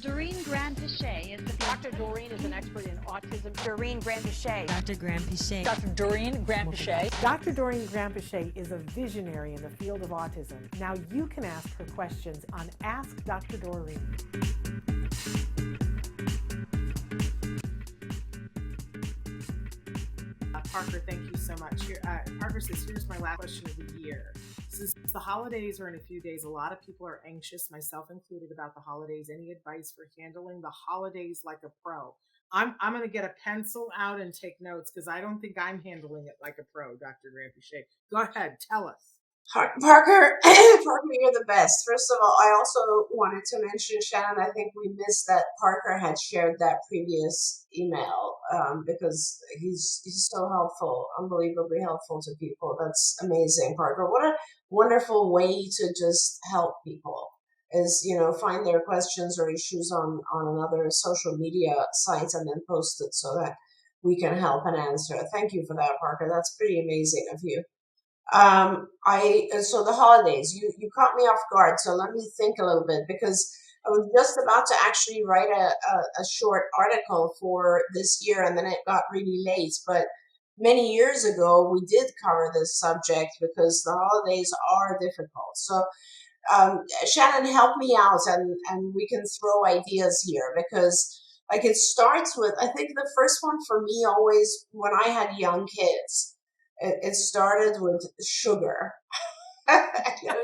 Doreen Granpeesheh is the Dr. Doreen is an expert in autism. Doreen Granpeesheh. Dr. Granpeesheh. Dr. Doreen Granpeesheh. Dr. Doreen Granpeesheh is a visionary in the field of autism. Now you can ask her questions on Ask Dr. Doreen. Parker, thank you so much. Parker says, here's my last question of the year. Since the holidays are in a few days, a lot of people are anxious, myself included, about the holidays. Any advice for handling the holidays like a pro? I'm going to get a pencil out and take notes because I don't think I'm handling it like a pro, Dr. Granpeesheh. Go ahead, tell us. Parker, you're the best. First of all, I also wanted to mention, Shannon, I think we missed that Parker had shared that previous email because he's so helpful, unbelievably helpful to people. That's amazing, Parker. What a wonderful way to just help people is, find their questions or issues on another social media site and then post it so that we can help and answer. Thank you for that, Parker. That's pretty amazing of you. So the holidays, you caught me off guard. So let me think a little bit because I was just about to actually write a short article for this year and then it got really late. But many years ago, we did cover this subject because the holidays are difficult. So, Shannon, help me out and we can throw ideas here because it starts with, I think the first one for me always when I had young kids, it started with sugar. It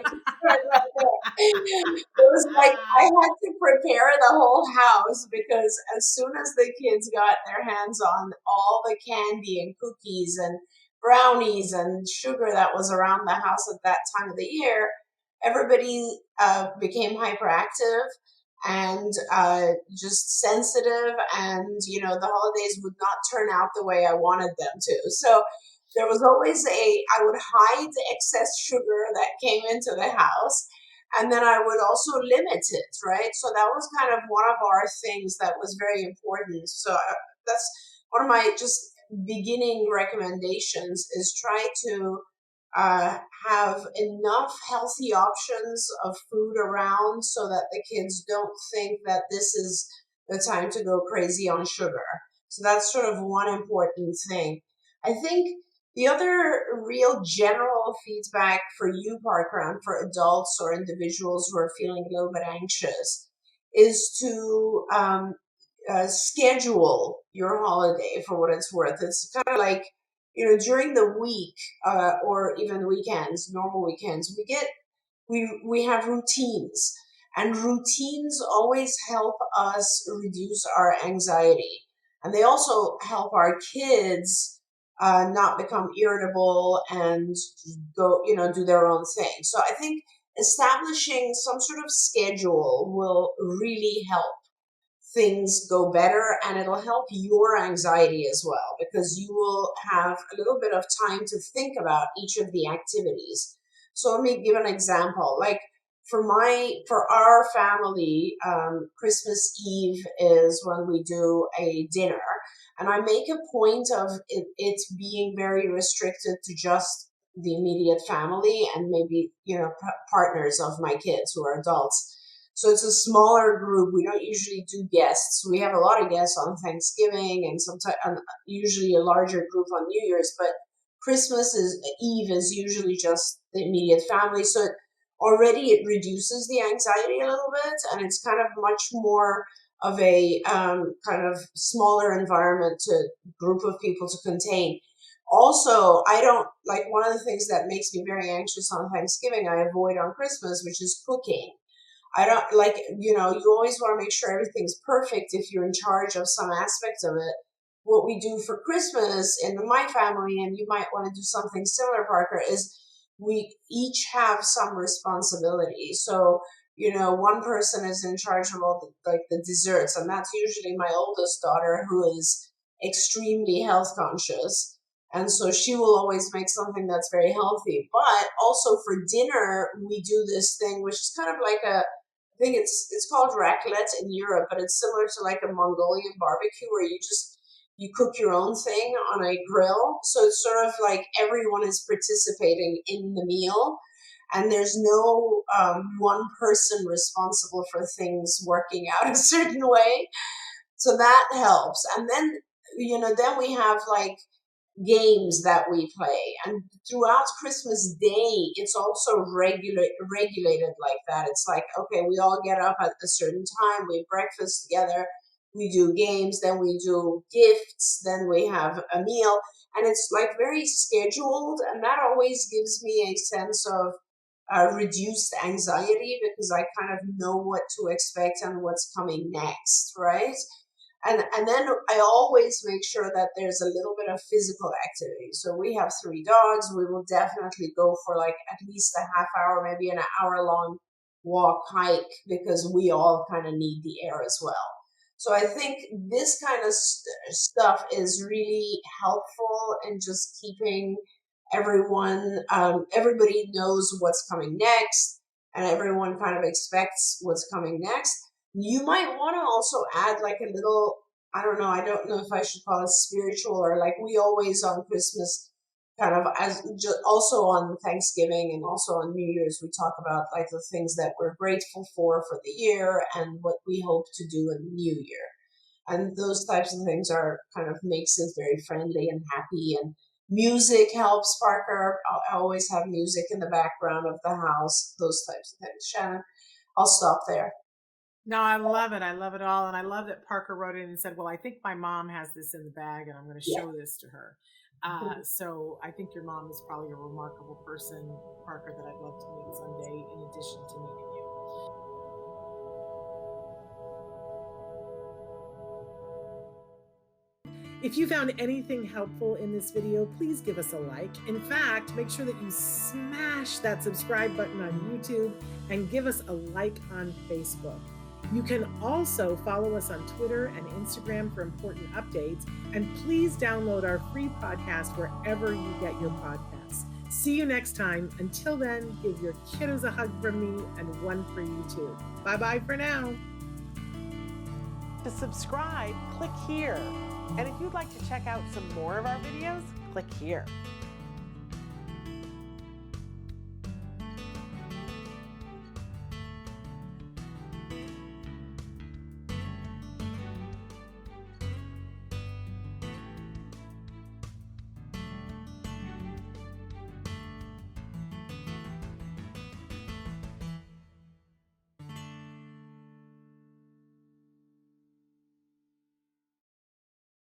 was like I had to prepare the whole house because as soon as the kids got their hands on all the candy and cookies and brownies and sugar that was around the house at that time of the year, everybody became hyperactive and just sensitive, and the holidays would not turn out the way I wanted them to. So there was always I would hide the excess sugar that came into the house, and then I would also limit it, right? So that was kind of one of our things that was very important. So that's one of my just beginning recommendations is try to have enough healthy options of food around so that the kids don't think that this is the time to go crazy on sugar. So that's sort of one important thing. I think the other real general feedback for you, Parker, and for adults or individuals who are feeling a little bit anxious is to schedule your holiday for what it's worth. It's kind of like, during the week or even weekends, normal weekends, we have routines, and routines always help us reduce our anxiety, and they also help our kids not become irritable and go, do their own thing. So I think establishing some sort of schedule will really help things go better, and it'll help your anxiety as well because you will have a little bit of time to think about each of the activities. So let me give an example. Like for our family, Christmas Eve is when we do a dinner. And I make a point of it being very restricted to just the immediate family and maybe, partners of my kids who are adults. So it's a smaller group. We don't usually do guests. We have a lot of guests on Thanksgiving and sometimes usually a larger group on New Year's. But Christmas Eve is usually just the immediate family. So it reduces the anxiety a little bit, and it's kind of much more of a kind of smaller environment to group of people to contain. Also, I don't like one of the things that makes me very anxious on Thanksgiving, I avoid on Christmas, which is cooking. I don't like, you always want to make sure everything's perfect if you're in charge of some aspect of it. What we do for Christmas in my family, and you might want to do something similar, Parker, is we each have some responsibility. So one person is in charge of all the desserts, and that's usually my oldest daughter, who is extremely health conscious, and so she will always make something that's very healthy. But also for dinner, we do this thing which is kind of like I think it's called raclette in Europe, but it's similar to like a Mongolian barbecue where you cook your own thing on a grill. So it's sort of like everyone is participating in the meal. and there's no one person responsible for things working out a certain way. So that helps. And then, then we have like games that we play. And throughout Christmas Day, it's also regulated like that. It's like, okay, we all get up at a certain time, we breakfast together, we do games, then we do gifts, then we have a meal. And it's like very scheduled. And that always gives me a sense of reduced anxiety because I kind of know what to expect and what's coming next, right? And then I always make sure that there's a little bit of physical activity. So we have 3 dogs. We will definitely go for like at least a half hour, maybe an hour long walk, hike, because we all kind of need the air as well. So I think this kind of stuff is really helpful in just keeping everyone, everybody knows what's coming next, and everyone kind of expects what's coming next. You might want to also add like a little, I don't know if I should call it spiritual, or like we always on Christmas, kind of also on Thanksgiving and also on New Year's, we talk about like the things that we're grateful for the year and what we hope to do in the new year. And those types of things are kind of makes it very friendly and happy. And music helps, Parker. I always have music in the background of the house, those types of things. Shannon, I'll stop there. No, I love it. I love it all. And I love that Parker wrote in and said, well, I think my mom has this in the bag and I'm going to show this to her. So I think your mom is probably a remarkable person, Parker, that I'd love to meet someday in addition to meeting you. If you found anything helpful in this video, please give us a like. In fact, make sure that you smash that subscribe button on YouTube and give us a like on Facebook. You can also follow us on Twitter and Instagram for important updates. And please download our free podcast wherever you get your podcasts. See you next time. Until then, give your kiddos a hug from me and one for you too. Bye-bye for now. To subscribe, click here. And if you'd like to check out some more of our videos, click here.